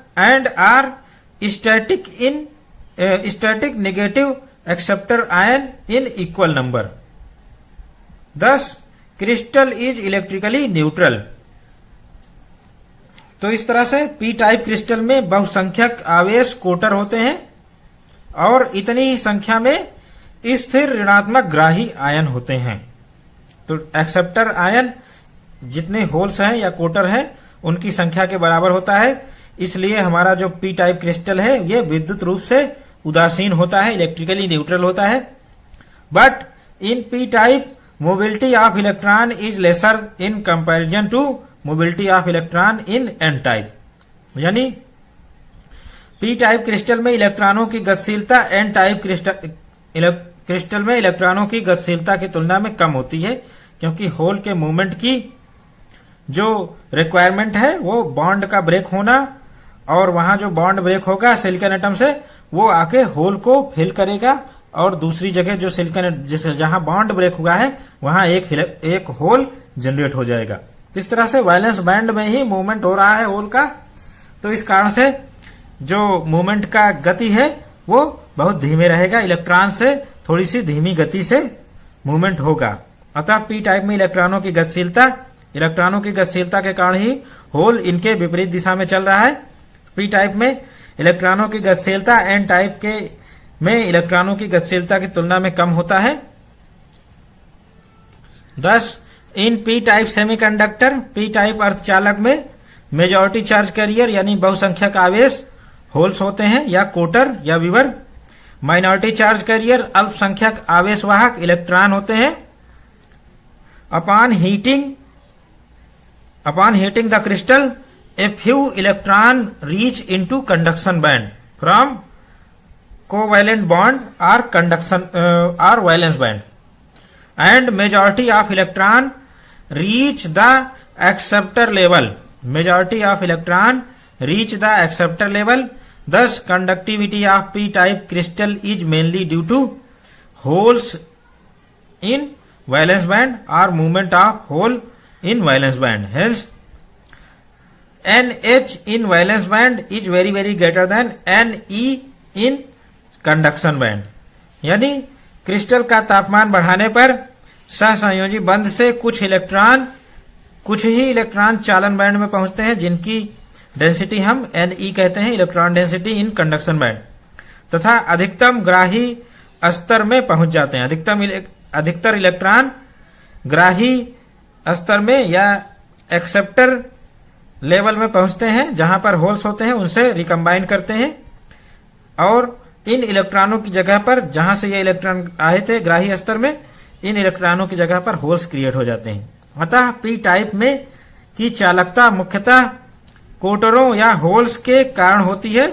static negative acceptor ion in equal number. Thus crystal is electrically neutral. तो इस तरह से पी टाइप क्रिस्टल में बहुसंख्यक आवेश कोटर होते हैं और इतनी ही संख्या में स्थिर ऋणात्मक ग्राही आयन होते हैं। तो एक्सेप्टर आयन जितने होल्स हैं या कोटर हैं उनकी संख्या के बराबर होता है, इसलिए हमारा जो पी टाइप क्रिस्टल है ये विद्युत रूप से उदासीन होता है, इलेक्ट्रिकली न्यूट्रल होता है। But in P type mobility of electron is lesser in comparison to mobility of electron in N type, यानी पी टाइप क्रिस्टल में इलेक्ट्रॉनों की गतिशीलता एन टाइप क्रिस्टल में इलेक्ट्रॉनों की गतिशीलता की तुलना में कम होती है, क्योंकि होल के मूवमेंट की जो रिक्वायरमेंट है वो बॉन्ड का ब्रेक होना, और वहां जो बॉन्ड ब्रेक होगा सिलिकॉन एटम से वो आके होल को फिल करेगा और दूसरी जगह जो सिलिकॉन जहां बॉन्ड ब्रेक हुआ है वहां एक होल जनरेट हो जाएगा। इस तरह से वैलेंस बैंड में ही मूवमेंट हो रहा है होल का, तो इस कारण से जो मूवमेंट का गति है वो बहुत धीमे रहेगा, इलेक्ट्रॉन से थोड़ी सी धीमी गति से मूवमेंट होगा। अतः पी टाइप में इलेक्ट्रॉनों की गतिशीलता के कारण ही होल इनके विपरीत दिशा में चल रहा है। पी टाइप में इलेक्ट्रॉनों की गतिशीलता एन टाइप के में इलेक्ट्रॉनों की गतिशीलता की तुलना में कम होता है। 10 in P type semiconductor, P type अर्धचालक में मेजॉरिटी चार्ज कैरियर यानी बहुसंख्यक आवेश होल्स होते हैं या कोटर या विवर। माइनॉरिटी चार्ज कैरियर अल्पसंख्यक आवेशवाहक इलेक्ट्रॉन होते हैं। Upon heating the crystal a few electron reach into conduction band from covalent bond और valence band and majority of electron reach the acceptor level. Thus conductivity of p-type crystal is mainly due to holes in valence band or movement of hole in valence band. Hence NH in valence band is very very greater than Ne in conduction band. यानी क्रिस्टल का तापमान बढ़ाने पर सहसंयोजी बंध से कुछ ही इलेक्ट्रॉन चालन बैंड में पहुंचते हैं, जिनकी डेंसिटी हम Ne कहते हैं, electron density in conduction band, तथा अधिकतम ग्राही स्तर में पहुंच जाते हैं। अधिकतर इलेक्ट्रॉन ग्राही स्तर में या एक्सेप्टर लेवल में पहुंचते हैं, जहां पर होल्स होते हैं उनसे रिकम्बाइन करते हैं और इन इलेक्ट्रॉनों की जगह पर, जहां से ये इलेक्ट्रॉन आए थे ग्राही स्तर में, इन इलेक्ट्रॉनों की जगह पर होल्स क्रिएट हो जाते हैं। अतः पी टाइप में की चालकता मुख्यतः कोटरों या होल्स के कारण होती है।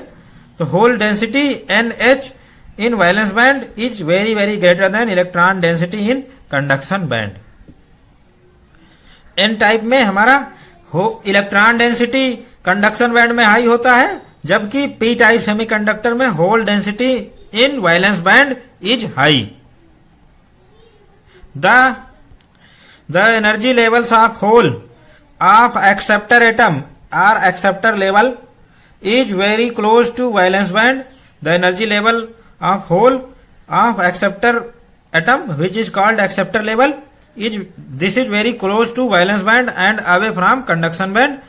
तो hole density NH in valence band is very very greater than electron density in conduction band. N type में हमारा इलेक्ट्रॉन डेंसिटी कंडक्शन बैंड में हाई होता है, जबकि पी टाइप सेमीकंडक्टर में hole density in valence band is high. The energy levels of hole of acceptor atom or acceptor level is very close to valence band. The energy level of hole of acceptor atom, which is called acceptor level, is very close to valence band and away from conduction band.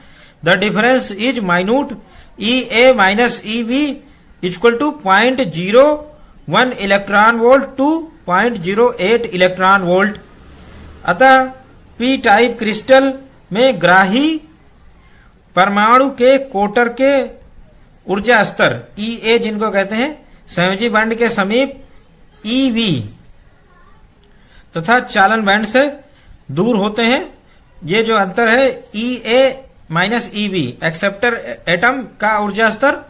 The difference is minute. EA minus EV equal to 0.01 electron volt to 0.08 electron volt. अतः पी टाइप क्रिस्टल में ग्राही परमाणु के कोटर के ऊर्जा स्तर EA जिनको कहते हैं संयोजी बैंड के समीप EV तथा चालन बैंड से दूर होते हैं। ये जो अंतर है EA minus EV, acceptor atom का ऊर्जा स्तर,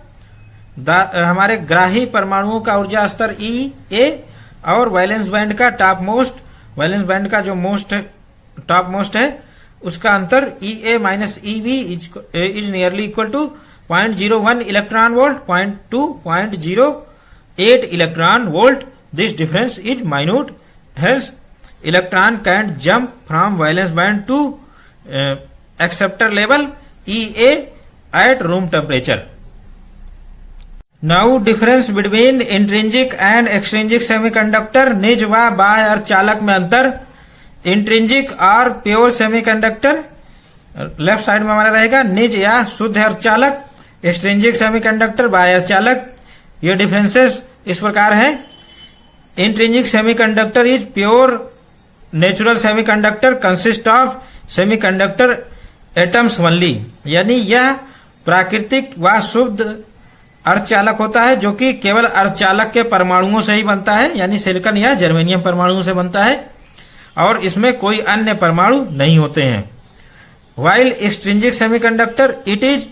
हमारे ग्राही परमाणुओं का ऊर्जा स्तर EA और वैलेंस बैंड का वैलेंस बैंड का जो टॉप मोस्ट है उसका अंतर EA minus EV is nearly equal to 0.01 electron volt 0.08 electron volt. This difference is minute, hence electron can jump from valence band to acceptor level EA at room temperature. Now difference between intrinsic and extrinsic semiconductor, निज व बाह्य अर्धचालक में अंतर। इंट्रिंसिक और प्योर सेमीकंडक्टर लेफ्ट साइड में हमारा रहेगा निज या शुद्ध अर्धचालक, एक्सट्रिंसिक सेमीकंडक्टर बाह्य अर्धचालक। ये डिफरेंसेस इस प्रकार हैं। Intrinsic semiconductor is pure natural semiconductor consist of semiconductor atoms only, यानी यह प्राकृतिक व शुद्ध अर्धचालक होता है जो कि केवल अर्धचालक के परमाणुओं से ही बनता है, यानी सिलिकॉन या जर्मेनियम परमाणुओं से बनता है और इसमें कोई अन्य परमाणु नहीं होते हैं। While extrinsic semiconductor it is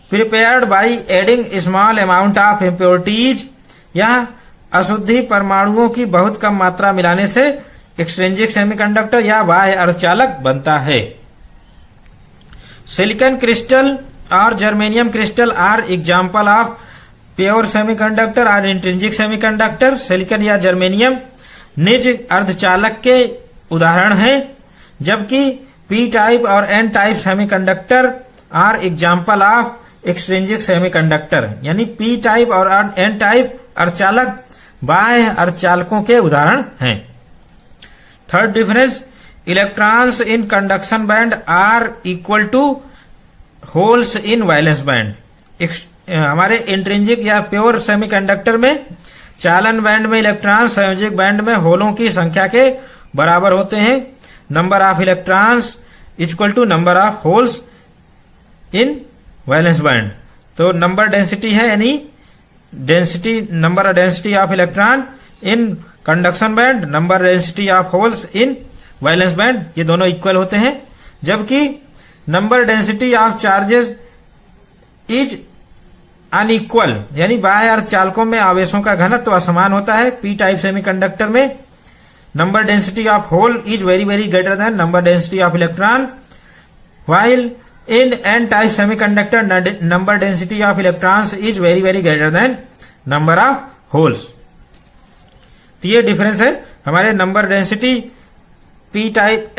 prepared by adding small amount of impurities, यह अशुद्धि परमाणुओं की बहुत कम मात्रा मिलाने से एक्सट्रिंसिक सेमीकंडक्टर या बाह्य अर्धचालक बनता है। सिलिकॉन क्रिस्टल और germanium crystal are example of pure semiconductor और इंट्रिंसिक सेमीकंडक्टर। सिलिकॉन या जर्मेनियम निज अर्धचालक के उदाहरण हैं, जबकि पी टाइप और N type semiconductor are example of extrinsic semiconductor यानी पी टाइप और एन टाइप अर्धचालक बाह्य अर्धचालकों के उदाहरण हैं। Third difference, electrons in conduction band are equal to holes in valence band. हमारे इंट्रिंसिक या प्योर सेमीकंडक्टर में चालन बैंड में इलेक्ट्रॉन संयोजक बैंड में होलों की संख्या के बराबर होते हैं। Number of electrons equal to number of holes in valence band. तो नंबर डेंसिटी है यानी density, number density of electron in conduction band, number density of holes in valence band, ये दोनों इक्वल होते हैं। जबकि number density of charges is unequal यानी बाह्य अर्धचालकों में आवेशों का घनत्व असमान होता है। पी टाइप सेमीकंडक्टर में number density of hole is very very greater than number density of electron, while in n type semiconductor number density of electrons is very very greater than number of holes। तो ये डिफरेंस है। हमारे number density P type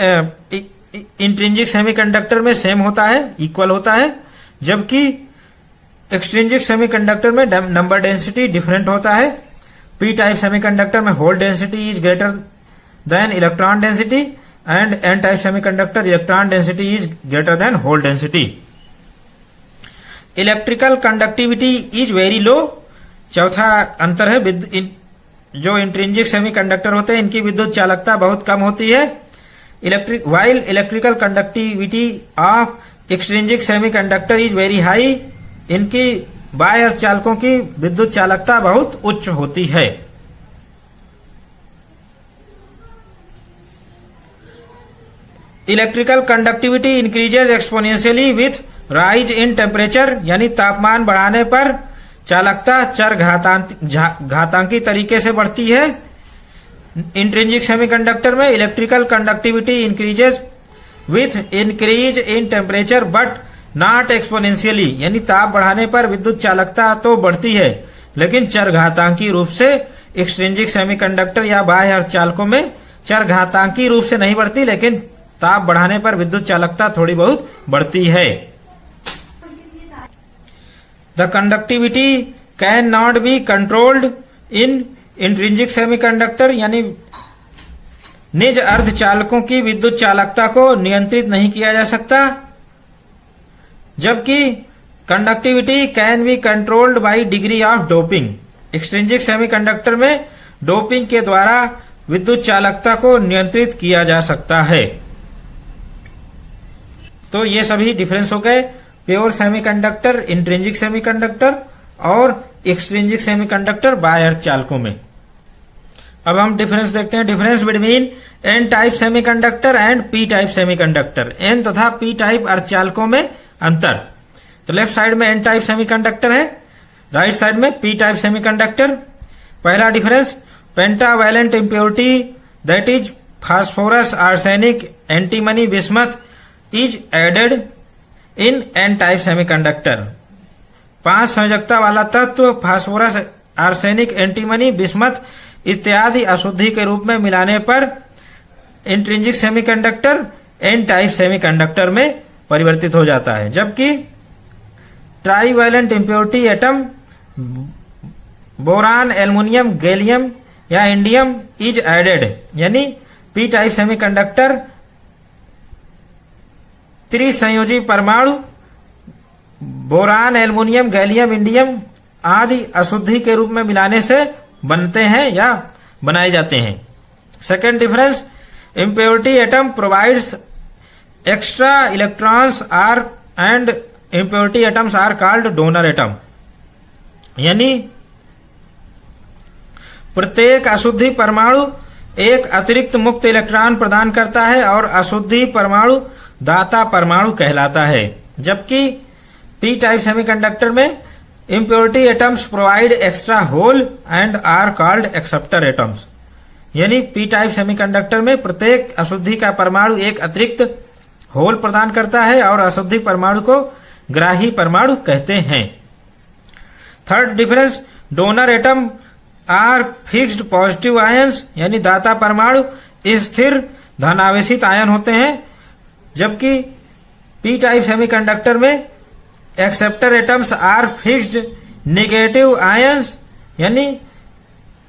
intrinsic semiconductor में सेम होता है, इक्वल होता है, जबकि एक्सट्रिंसिक सेमीकंडक्टर में नंबर डेंसिटी डिफरेंट होता है। पी टाइप सेमीकंडक्टर में hole density is greater than electron density and N type semiconductor electron density is greater than hole density. Electrical conductivity is very low. चौथा अंतर है, जो इंट्रिंसिक सेमीकंडक्टर होते हैं इनकी विद्युत चालकता बहुत कम होती है। While electrical conductivity of extrinsic semiconductor is very high, इनकी बाह्य अर्धचालकों की विद्युत चालकता बहुत उच्च होती है। Electrical conductivity increases exponentially with rise in temperature यानी तापमान बढ़ाने पर चालकता चर घातांकी तरीके से बढ़ती है। इंट्रिंसिक सेमीकंडक्टर में electrical conductivity increases with increase in temperature but not exponentially यानी ताप बढ़ाने पर विद्युत चालकता तो बढ़ती है लेकिन चरघातांकी रूप से। एक्सट्रिंसिक सेमीकंडक्टर या बाह्य अर्धचालकों में चरघातांकी रूप से नहीं बढ़ती लेकिन ताप बढ़ाने पर विद्युत चालकता थोड़ी बहुत बढ़ती है। The conductivity can not be controlled in intrinsic semiconductor यानी निज अर्धचालकों की विद्युत चालकता को नियंत्रित नहीं किया जा सकता, जबकि conductivity can be controlled by degree of doping. Extrinsic semiconductor में डोपिंग के द्वारा विद्युत चालकता को नियंत्रित किया जा सकता है। तो ये सभी डिफरेंस हो गए प्योर सेमीकंडक्टर, इंट्रिंसिक सेमीकंडक्टर और एक्सट्रिंसिक सेमीकंडक्टर बाह्य अर्धचालकों में। अब हम डिफरेंस देखते हैं, difference between N type semiconductor and P type semiconductor. N तथा पी टाइप अर्धचालकों में अंतर। तो लेफ्ट साइड में एन टाइप सेमीकंडक्टर है, राइट साइड में पी टाइप सेमीकंडक्टर। पहला difference, pentavalent impurity that is phosphorus, arsenic, antimony, bismuth is added in N type semiconductor. 5 संयोजकता वाला तत्व फास्फोरस, आर्सेनिक, एंटीमनी, बिस्मथ इत्यादि अशुद्धि के रूप में मिलाने पर intrinsic semiconductor N type semiconductor में परिवर्तित हो जाता है, जबकि trivalent impurity atom boron, aluminium, gallium या इंडियम इज एडेड यानी पी टाइप सेमीकंडक्टर त्रिसंयोजी परमाणु बोरान, एल्युमिनियम, गैलियम, इंडियम आदि अशुद्धि के रूप में मिलाने से बनते हैं या बनाए जाते हैं। Second difference, impurity atom provides extra electrons are and impurity atoms are called donor atom। यानी प्रत्येक अशुद्धि परमाणु एक अतिरिक्त मुक्त इलेक्ट्रॉन प्रदान करता है और अशुद्धि परमाणु दाता परमाणु कहलाता है, जबकि पी टाइप सेमीकंडक्टर में impurity atoms provide extra hole and are called acceptor atoms। यानी पी टाइप सेमीकंडक्टर में प्रत्येक अशुद्धि का परमाणु एक अतिरिक्त होल प्रदान करता है और अशुद्धि परमाणु को ग्राही परमाणु कहते हैं। Third difference, donor atom are fixed positive ions यानी दाता परमाणु स्थिर धनावेशित आयन होते हैं, जबकि पी टाइप सेमीकंडक्टर में acceptor atoms are fixed negative ions, यानी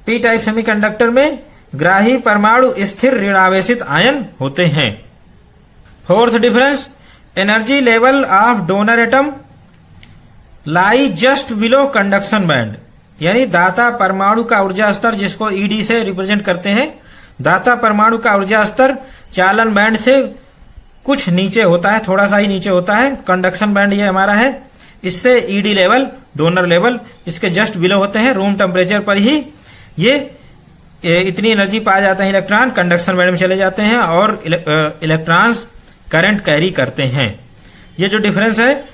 पी टाइप सेमीकंडक्टर में ग्राही परमाणु स्थिर ऋणावेशित आयन होते हैं। Fourth difference, energy level of donor atom lie just below conduction band, यानी दाता परमाणु का ऊर्जा स्तर, जिसको ईडी से रिप्रेजेंट करते हैं, दाता परमाणु का ऊर्जा स्तर चालन बैंड से कुछ नीचे होता है, थोड़ा सा ही नीचे होता है। कंडक्शन बैंड ये हमारा है, इससे ईडी लेवल, डोनर लेवल इसके जस्ट बिलो होते हैं। रूम टेम्परेचर पर ही ये इतनी एनर्जी पाया जाता है, इलेक्ट्रॉन कंडक्शन बैंड में चले जाते हैं और इलेक्ट्रॉन्स करंट कैरी करते हैं। ये जो डिफरेंस है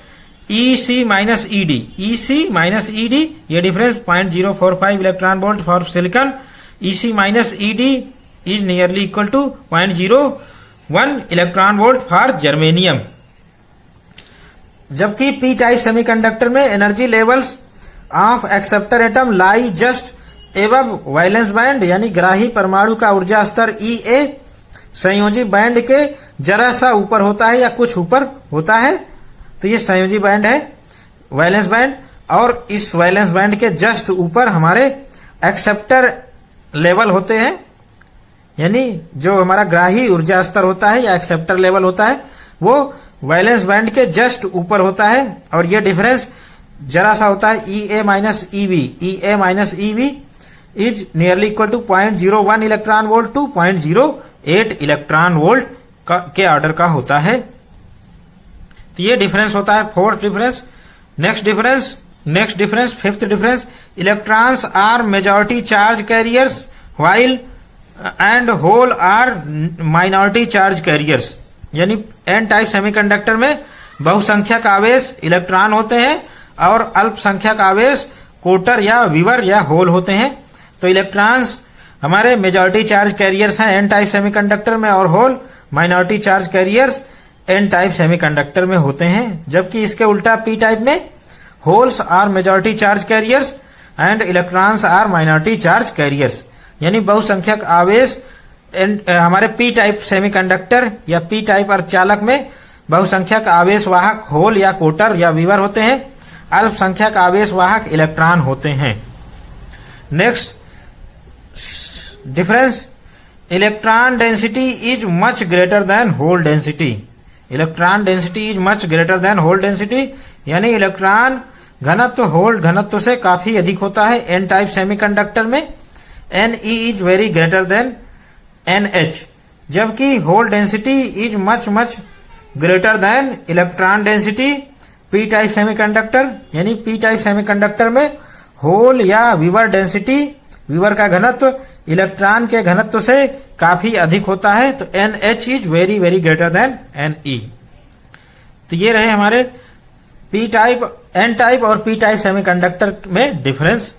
EC minus ED, EC minus ED, ये difference 0.045 electron volt for silicon, EC minus ED is nearly equal to 0.01 electron volt for germanium. जबकि पी टाइप सेमीकंडक्टर में energy levels of acceptor atom lie just above valence band, यानी ग्राही परमाणु का ऊर्जा स्तर EA संयोजी बैंड के जरा सा ऊपर होता है या कुछ ऊपर होता है, तो ये संयोजी बैंड है, वैलेंस बैंड, और इस वैलेंस बैंड के जस्ट ऊपर हमारे एक्सेप्टर लेवल होते हैं, यानी जो हमारा ग्राही ऊर्जा स्तर होता है या एक्सेप्टर लेवल होता है वो वैलेंस बैंड के जस्ट ऊपर होता है, और ये डिफरेंस जरा सा होता है EA minus EB, EA minus EB is nearly equal to 0.01 electron volt to 0.08 electron volt के ऑर्डर का होता है। तो ये डिफरेंस होता है fourth difference. Next difference fifth difference, electrons are majority charge carriers while and hole are minority charge carriers, यानी एन टाइप सेमीकंडक्टर में बहुसंख्यक आवेश इलेक्ट्रॉन होते हैं और अल्पसंख्यक आवेश कोटर या विवर या होल होते हैं। तो इलेक्ट्रॉन्स हमारे मेजॉरिटी चार्ज कैरियर्स हैं एन टाइप सेमीकंडक्टर में, और hole minority charge carriers N type semiconductor में होते हैं। जबकि इसके उल्टा पी टाइप में holes are majority charge carriers and electrons are minority charge carriers, यानी बहुसंख्यक आवेश हमारे पी टाइप सेमीकंडक्टर या पी टाइप अर्धचालक में बहुसंख्यक आवेश वाहक होल या कोटर या विवर होते हैं, अल्पसंख्यक आवेश वाहक इलेक्ट्रॉन होते हैं। Next difference, electron density is much greater than hole density, electron density is much greater than hole density, यानी इलेक्ट्रॉन घनत्व होल घनत्व से काफी अधिक होता है एन टाइप सेमीकंडक्टर में। Ne is very greater than NH, जबकि hole density is much greater than electron density P type semiconductor, यानी पी टाइप सेमीकंडक्टर में होल या विवर डेंसिटी, विवर का घनत्व इलेक्ट्रॉन के घनत्व से काफी अधिक होता है। तो NH is very greater then Ne। तो ये रहे हमारे पी टाइप, एन टाइप और पी टाइप सेमीकंडक्टर में डिफरेंस।